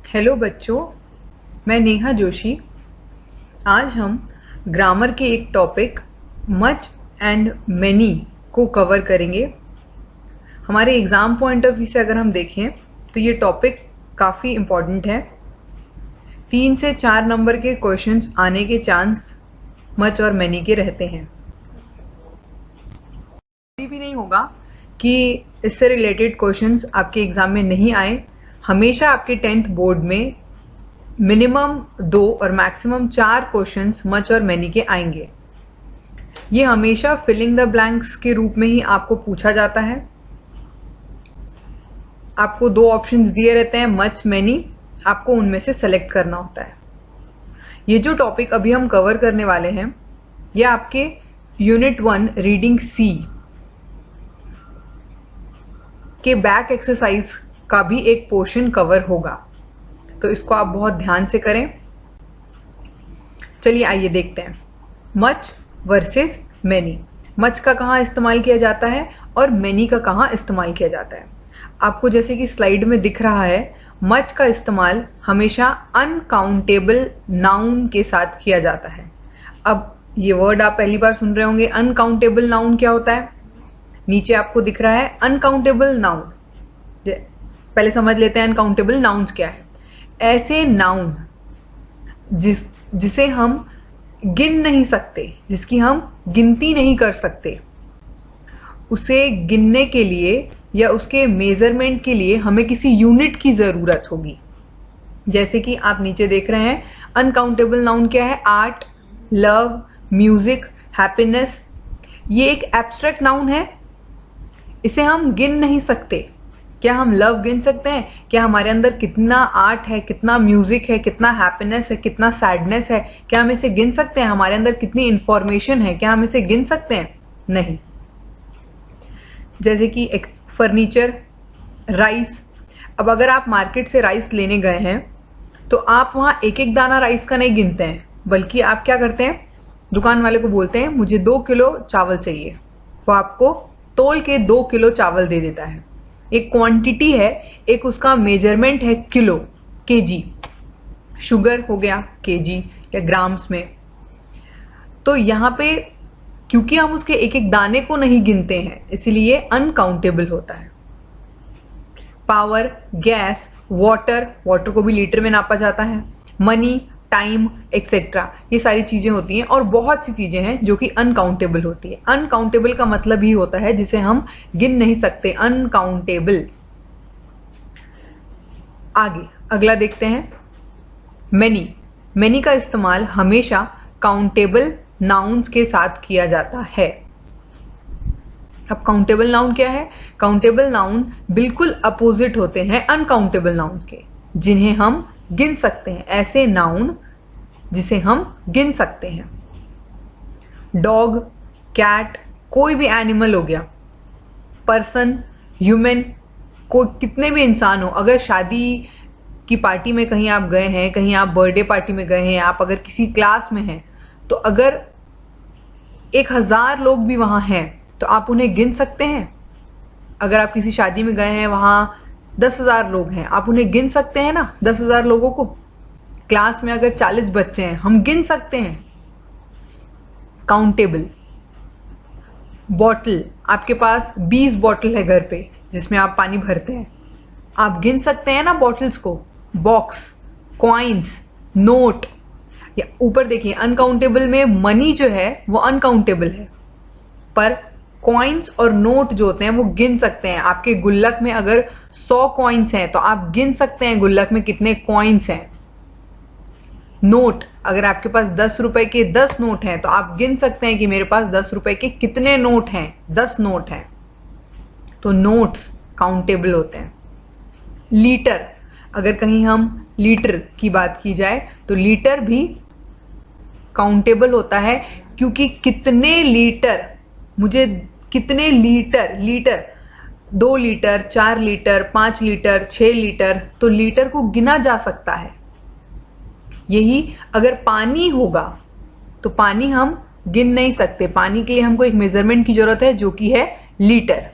Hello बच्चों, मैं नेहा जोशी। आज हम ग्रामर के एक टॉपिक मच एंड मैनी को कवर करेंगे। हमारे एग्ज़ाम पॉइंट ऑफ व्यू से अगर हम देखें तो ये टॉपिक काफ़ी इम्पॉर्टेंट है। 3 से 4 नंबर के क्वेश्चंस आने के चांस मच और मैनी के रहते हैं। कभी भी नहीं होगा कि इससे रिलेटेड क्वेश्चंस आपके एग्ज़ाम में नहीं आए। हमेशा आपके 10th बोर्ड में मिनिमम 2 और मैक्सिमम 4 क्वेश्चंस मच और मैनी के आएंगे। ये हमेशा फिलिंग द ब्लैंक्स के रूप में ही आपको पूछा जाता है। आपको 2 ऑप्शंस दिए रहते हैं, मच मैनी, आपको उनमें से सेलेक्ट करना होता है। ये जो टॉपिक अभी हम कवर करने वाले हैं ये आपके यूनिट 1 रीडिंग सी के बैक एक्सरसाइज का भी एक पोर्शन कवर होगा, तो इसको आप बहुत ध्यान से करें। चलिए आइए देखते हैं मच वर्सेस मैनी। मच का कहाँ इस्तेमाल किया जाता है और मैनी का कहाँ इस्तेमाल किया जाता है। आपको जैसे कि स्लाइड में दिख रहा है, मच का इस्तेमाल हमेशा अनकाउंटेबल नाउन के साथ किया जाता है। अब ये वर्ड आप पहली बार सुन रहे होंगे। अनकाउंटेबल नाउन क्या होता है? नीचे आपको दिख रहा है अनकाउंटेबल नाउन। पहले समझ लेते हैं अनकाउंटेबल नाउन्स क्या है। ऐसे नाउन जिसे हम गिन नहीं सकते, जिसकी हम गिनती नहीं कर सकते, उसे गिनने के लिए या उसके मेजरमेंट के लिए हमें किसी यूनिट की जरूरत होगी। जैसे कि आप नीचे देख रहे हैं, अनकाउंटेबल नाउन क्या है? Art, love, music, happiness. ये एक एब्स्ट्रैक्ट नाउन है, इसे हम गिन नहीं सकते। क्या हम लव गिन सकते हैं? क्या हमारे अंदर कितना आर्ट है, कितना म्यूजिक है, कितना हैप्पीनेस है, कितना सैडनेस है, क्या हम इसे गिन सकते हैं? हमारे अंदर कितनी इंफॉर्मेशन है, क्या हम इसे गिन सकते हैं? नहीं। जैसे कि एक फर्नीचर, राइस। अब अगर आप मार्केट से राइस लेने गए हैं तो आप वहां एक एक दाना राइस का नहीं गिनते हैं, बल्कि आप क्या करते हैं, दुकान वाले को बोलते हैं मुझे 2 किलो चावल चाहिए। वो आपको तोल के 2 किलो चावल दे देता है। एक क्वांटिटी है, एक उसका मेजरमेंट है किलो, केजी। शुगर हो गया केजी या ग्राम्स में। तो यहाँ पे क्योंकि हम उसके एक एक दाने को नहीं गिनते हैं, इसलिए अनकाउंटेबल होता है। पावर, गैस, वाटर, वाटर को भी लीटर में नापा जाता है, मनी, टाइम एक्सेट्रा, ये सारी चीजें होती हैं। और बहुत सी चीजें हैं जो कि अनकाउंटेबल होती है। अनकाउंटेबल का मतलब ही होता है जिसे हम गिन नहीं सकते, अनकाउंटेबल। आगे अगला देखते हैं, मैनी। मैनी का इस्तेमाल हमेशा काउंटेबल नाउन्स के साथ किया जाता है। अब काउंटेबल नाउन क्या है? काउंटेबल नाउन बिल्कुल अपोजिट होते हैं अनकाउंटेबल नाउन्स के, जिन्हें हम गिन सकते हैं। ऐसे नाउन जिसे हम गिन सकते हैं। डॉग, कैट, कोई भी एनिमल हो गया, पर्सन, ह्यूमन, कोई कितने भी इंसान हो। अगर शादी की पार्टी में कहीं आप गए हैं, कहीं आप बर्थडे पार्टी में गए हैं, आप अगर किसी क्लास में हैं, तो अगर 1000 लोग भी वहां हैं तो आप उन्हें गिन सकते हैं। अगर आप किसी शादी में गए हैं, वहां 10,000 लोग हैं, आप उन्हें गिन सकते हैं ना, 10,000 लोगों को। क्लास में अगर 40 बच्चे हैं, हम गिन सकते हैं। काउंटेबल। बॉटल, आपके पास 20 बॉटल है घर पे जिसमें आप पानी भरते हैं, आप गिन सकते हैं ना बॉटल्स को। Box, coins, note. या ऊपर देखिए, अनकाउंटेबल में मनी जो है वो अनकाउंटेबल है, पर कॉइन्स और नोट जो होते हैं वो गिन सकते हैं। आपके गुल्लक में अगर 100 कॉइन्स हैं तो आप गिन सकते हैं गुल्लक में कितने कॉइन्स हैं। नोट, अगर आपके पास 10 रुपए के 10 नोट हैं तो आप गिन सकते हैं कि मेरे पास 10 रुपए के कितने नोट हैं, 10 नोट हैं। तो नोट्स काउंटेबल होते हैं। लीटर, अगर कहीं हम लीटर की बात की जाए तो लीटर भी काउंटेबल होता है, क्योंकि कितने लीटर, मुझे कितने litre, litre 2 litre, 4 litre, 5 litre, 6 litre, तो लीटर को गिना जा सकता है। यही अगर पानी होगा तो पानी हम गिन नहीं सकते, पानी के लिए हमको एक मेजरमेंट की जरूरत है जो कि है लीटर।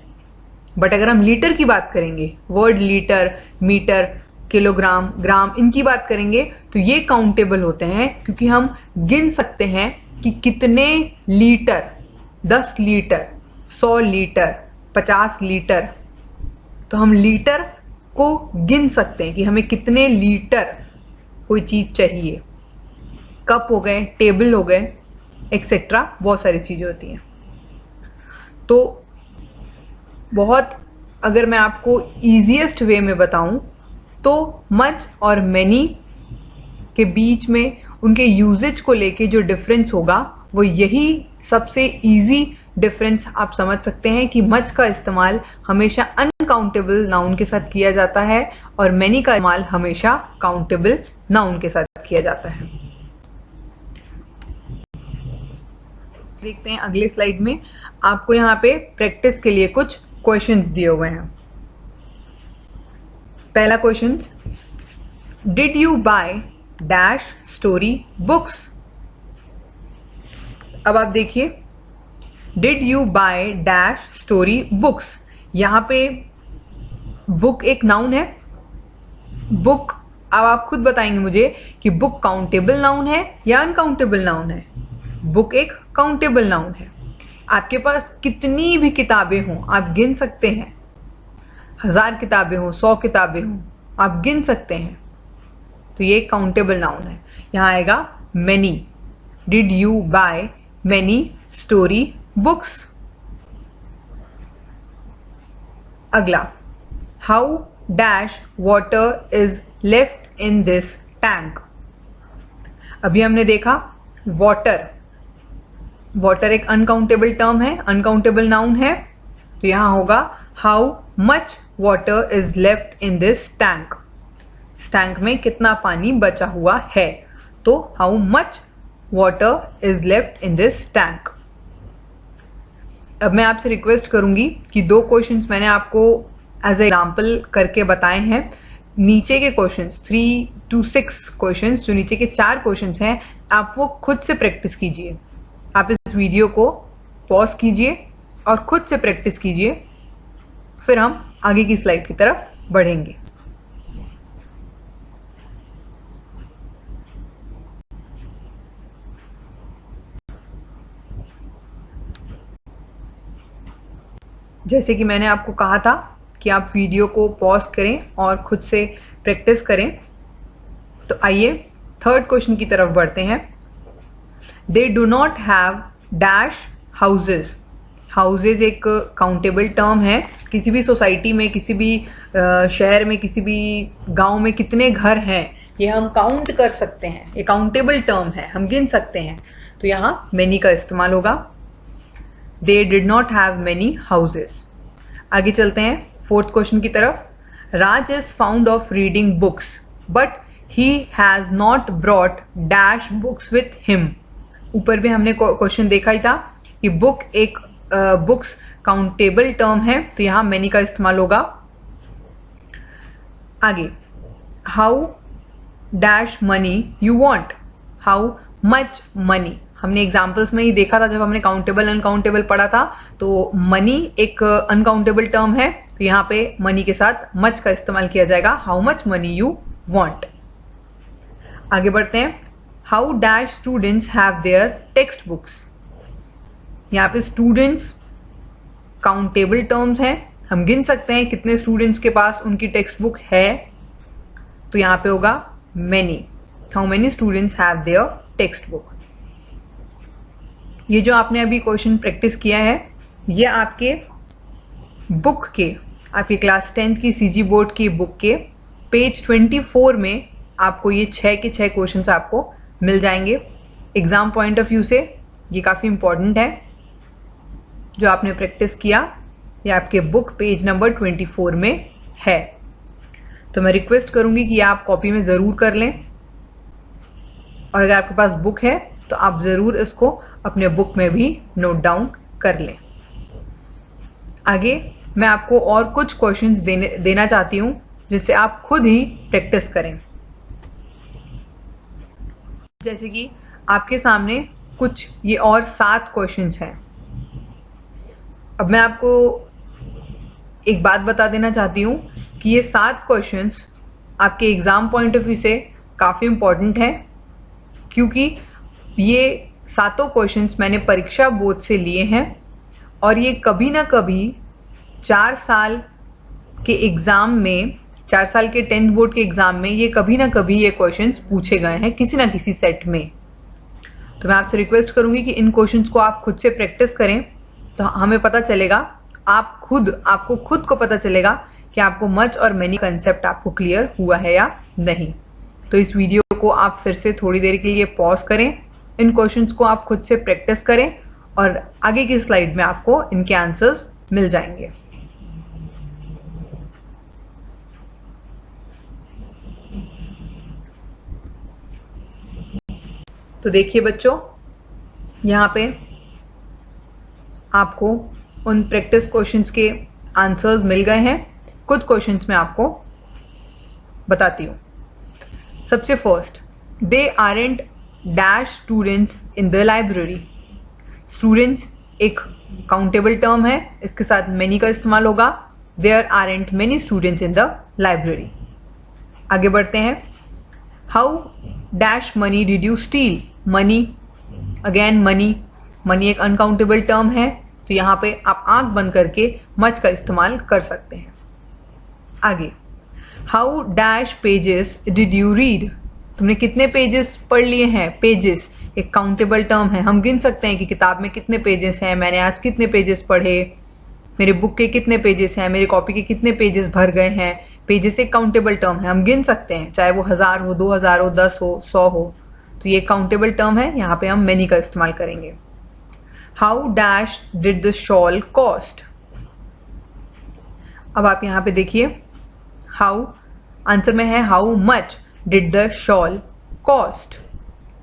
बट अगर हम लीटर की बात करेंगे, वर्ड लीटर, मीटर, किलोग्राम, ग्राम, इनकी बात करेंगे तो ये काउंटेबल होते हैं क्योंकि हम गिन सकते हैं कि कितने लीटर, 10 लीटर, 100 लीटर, 50 लीटर, तो हम लीटर को गिन सकते हैं कि हमें कितने लीटर कोई चीज चाहिए। कप हो गए, टेबल हो गए, एक्सेट्रा, बहुत सारी चीजें होती हैं। तो बहुत, अगर मैं आपको ईजीएस्ट वे में बताऊं तो मच और मैनी के बीच में उनके यूजेज को लेके जो डिफरेंस होगा वो यही सबसे इजी डिफरेंस आप समझ सकते हैं कि मच का इस्तेमाल हमेशा अनकाउंटेबल नाउन के साथ किया जाता है और मैनी का इस्तेमाल हमेशा काउंटेबल नाउन के साथ किया जाता है। देखते हैं अगले स्लाइड में, आपको यहाँ पे प्रैक्टिस के लिए कुछ क्वेश्चंस दिए हुए हैं। पहला question, did you by dash story books. अब आप देखिए, did you by dash story books, यहां पे बुक एक नाउन है। बुक, अब आप खुद बताएंगे मुझे कि बुक काउंटेबल नाउन है या अनकाउंटेबल नाउन है। बुक एक काउंटेबल नाउन है। आपके पास कितनी भी किताबें हों, आप गिन सकते हैं। 1000 किताबें हों, 100 किताबें हों, आप गिन सकते हैं, तो ये काउंटेबल नाउन है। यहां आएगा many. Did you buy many story books. अगला, how dash water is left in this tank. अभी हमने देखा वाटर, वाटर एक अनकाउंटेबल टर्म है, अनकाउंटेबल नाउन है, तो यहां होगा how much water is left in this tank. इस टैंक में कितना पानी बचा हुआ है, तो how much water is left in this tank. अब मैं आपसे रिक्वेस्ट करूंगी कि 2 क्वेश्चंस मैंने आपको एज एग्जाम्पल करके बताए हैं। नीचे के क्वेश्चंस 3 to 6 क्वेश्चंस, जो नीचे के 4 क्वेश्चंस हैं, आप वो खुद से प्रैक्टिस कीजिए। आप इस वीडियो को पॉज कीजिए और खुद से प्रैक्टिस कीजिए, फिर हम आगे की स्लाइड की तरफ बढ़ेंगे। जैसे कि मैंने आपको कहा था कि आप वीडियो को पॉज करें और खुद से प्रैक्टिस करें, तो आइए 3rd क्वेश्चन की तरफ बढ़ते हैं। They do not have dash houses. Houses एक काउंटेबल टर्म है। किसी भी सोसाइटी में, किसी भी शहर में, किसी भी गांव में कितने घर हैं, ये हम काउंट कर सकते हैं। ये काउंटेबल टर्म है, हम गिन सकते हैं, तो यहाँ मैनी का इस्तेमाल होगा। They did not have many houses. आगे चलते हैं 4th क्वेश्चन की तरफ। Raj is found of reading books but he has not brought dash books with him. ऊपर भी हमने क्वेश्चन देखा ही था कि बुक एक बुक्स काउंटेबल टर्म है, तो यहां मैनी का इस्तेमाल होगा। आगे, how dash money you want. How much money, हमने एग्जाम्पल्स में ही देखा था जब हमने काउंटेबल अनकाउंटेबल पढ़ा था, तो मनी एक अनकाउंटेबल टर्म है, तो यहां पे मनी के साथ मच का इस्तेमाल किया जाएगा। How much money you want. आगे बढ़ते हैं। How dash students have their text books. यहाँ पे स्टूडेंट्स काउंटेबल टर्म्स हैं, हम गिन सकते हैं कितने स्टूडेंट्स के पास उनकी टेक्स्ट बुक है, तो यहाँ पे होगा many. How many students have their text book. ये जो आपने अभी क्वेश्चन प्रैक्टिस किया है, ये आपके बुक के, आपकी क्लास 10th की सीजी बोर्ड की बुक के पेज 24 में आपको ये 6 के 6 क्वेश्चंस आपको मिल जाएंगे। एग्जाम पॉइंट ऑफ व्यू से ये काफ़ी इंपॉर्टेंट है। जो आपने प्रैक्टिस किया ये आपके बुक पेज नंबर 24 में है, तो मैं रिक्वेस्ट करूंगी कि आप कॉपी में ज़रूर कर लें, और अगर आपके पास बुक है तो आप ज़रूर इसको अपने बुक में भी नोट डाउन कर लें। आगे मैं आपको और कुछ क्वेश्चंस देना चाहती हूं जिससे आप खुद ही प्रैक्टिस करें। जैसे कि आपके सामने कुछ ये और 7 क्वेश्चंस हैं। अब मैं आपको एक बात बता देना चाहती हूँ कि ये 7 क्वेश्चंस आपके एग्ज़ाम पॉइंट ऑफ व्यू से काफ़ी इम्पॉर्टेंट है, क्योंकि ये सातों क्वेश्चंस मैंने परीक्षा बोर्ड से लिए हैं और ये कभी ना कभी 4 साल के एग्ज़ाम में, 4 साल के 10th बोर्ड के एग्ज़ाम में ये कभी ना कभी ये क्वेश्चंस पूछे गए हैं किसी ना किसी सेट में। तो मैं आपसे रिक्वेस्ट करूंगी कि इन क्वेश्चंस को आप खुद से प्रैक्टिस करें, तो हमें पता चलेगा, आपको खुद को पता चलेगा कि आपको मच और मैनी कंसेप्ट आपको क्लियर हुआ है या नहीं। तो इस वीडियो को आप फिर से थोड़ी देर के लिए पॉज करें, इन क्वेश्चंस को आप खुद से प्रैक्टिस करें और आगे की स्लाइड में आपको इनके आंसर्स मिल जाएंगे। तो देखिए बच्चों, यहाँ पे आपको उन प्रैक्टिस क्वेश्चंस के आंसर्स मिल गए हैं। कुछ क्वेश्चंस मैं आपको बताती हूँ। सबसे first, they aren't dash students in the library. Students एक काउंटेबल टर्म है, इसके साथ मैनी का इस्तेमाल होगा। There aren't many students in the library. आगे बढ़ते हैं। How dash money did you steal. Money, again money एक अनकाउंटेबल टर्म है, तो यहाँ पे आप आंख बंद करके मच का इस्तेमाल कर सकते हैं। आगे, how dash pages did you read. तुमने कितने पेजेस पढ़ लिए हैं। पेजेस एक काउंटेबल टर्म है, हम गिन सकते हैं कि किताब में कितने पेजेस हैं, मैंने आज कितने पेजेस पढ़े, मेरे बुक के कितने पेजेस हैं, मेरी कॉपी के कितने पेजेस भर गए हैं। पेजेस एक काउंटेबल टर्म है, हम गिन सकते हैं, चाहे वो 1000 हो, 2000 हो, 10 हो, 100 हो। तो ये काउंटेबल टर्म है, यहाँ पे हम मैनी का इस्तेमाल करेंगे। How dash did the shawl cost. अब आप यहाँ पे देखिए, हाउ आंसर में है how much did the shawl cost.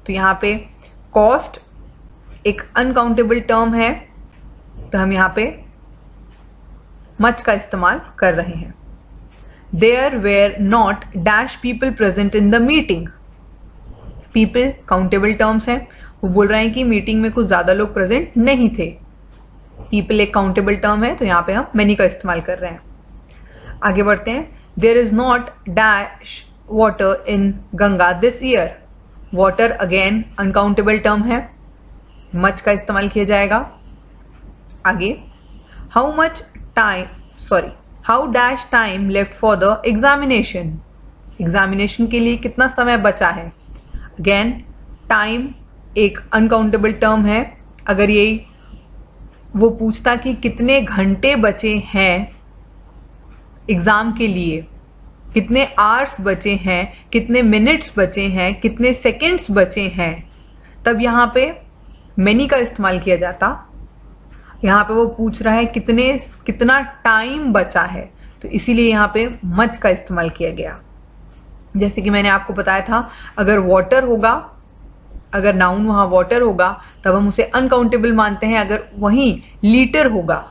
तो यहाँ पे कॉस्ट एक अनकाउंटेबल टर्म है, तो हम यहाँ पे मच का इस्तेमाल कर रहे हैं। There were not dash people present in the meeting. People countable terms हैं, वो बोल रहे हैं कि मीटिंग में कुछ ज्यादा लोग प्रेजेंट नहीं थे। पीपल एक काउंटेबल टर्म है, तो यहाँ पे हम मैनी का इस्तेमाल कर रहे हैं। आगे बढ़ते हैं। There is not dash water in Ganga this year. Water again uncountable term है, मच का इस्तेमाल किया जाएगा। आगे, how dash time left for the examination. Examination के लिए कितना समय बचा है। अगेन टाइम एक अनकाउंटेबल टर्म है, अगर यही वो पूछता कि कितने घंटे बचे हैं एग्जाम के लिए, कितने आवर्स बचे हैं, कितने मिनट्स बचे हैं, कितने सेकंड्स बचे हैं, तब यहाँ पे मैनी का इस्तेमाल किया जाता। यहाँ पे वो पूछ रहा है कितना टाइम बचा है, तो इसीलिए यहाँ पे मच का इस्तेमाल किया गया। जैसे कि मैंने आपको बताया था, अगर वाटर होगा, अगर नाउन वहां वाटर होगा तब हम उसे अनकाउंटेबल मानते हैं, अगर वहीं लीटर होगा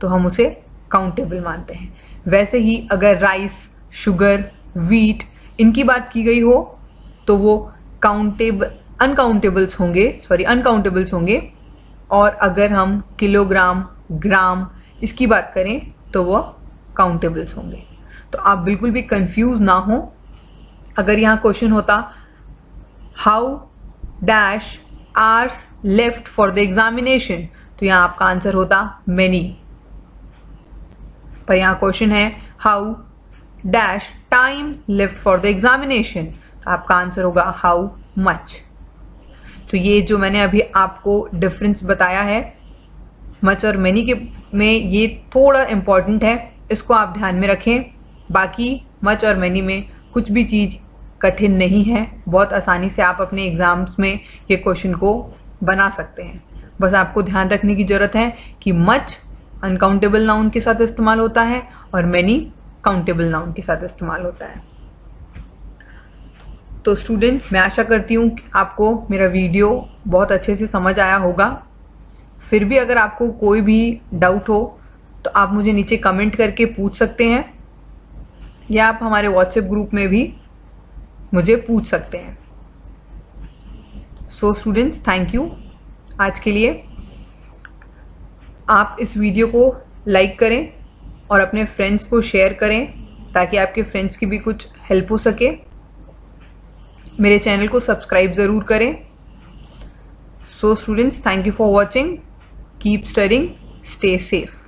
तो हम उसे काउंटेबल मानते हैं। वैसे ही अगर राइस, शुगर, वीट इनकी बात की गई हो तो वो अनकाउंटेबल्स होंगे, और अगर हम किलोग्राम, ग्राम इसकी बात करें तो वो काउंटेबल्स होंगे। तो आप बिल्कुल भी कंफ्यूज ना हो। अगर यहाँ क्वेश्चन होता how dash hours left for the examination, तो यहाँ आपका आंसर होता मैनी। पर यहाँ क्वेश्चन है how dash time left for the examination, तो आपका आंसर होगा हाउ मच। तो ये जो मैंने अभी आपको डिफरेंस बताया है मच और मैनी के में, ये थोड़ा इंपॉर्टेंट है, इसको आप ध्यान में रखें। बाकी मच और मैनी में कुछ भी चीज कठिन नहीं है, बहुत आसानी से आप अपने एग्जाम्स में ये क्वेश्चन को बना सकते हैं। बस आपको ध्यान रखने की जरूरत है कि मच अनकाउंटेबल नाउन के साथ इस्तेमाल होता है और मैनी काउंटेबल नाउन के साथ इस्तेमाल होता है। तो स्टूडेंट्स, मैं आशा करती हूँ कि आपको मेरा वीडियो बहुत अच्छे से समझ आया होगा। फिर भी अगर आपको कोई भी डाउट हो तो आप मुझे नीचे कमेंट करके पूछ सकते हैं, या आप हमारे व्हाट्सएप ग्रुप में भी मुझे पूछ सकते हैं। सो स्टूडेंट्स, थैंक यू आज के लिए। आप इस वीडियो को लाइक करें और अपने फ्रेंड्स को शेयर करें ताकि आपके फ्रेंड्स की भी कुछ हेल्प हो सके। मेरे चैनल को सब्सक्राइब ज़रूर करें। So students, thank you for watching. Keep studying, stay safe.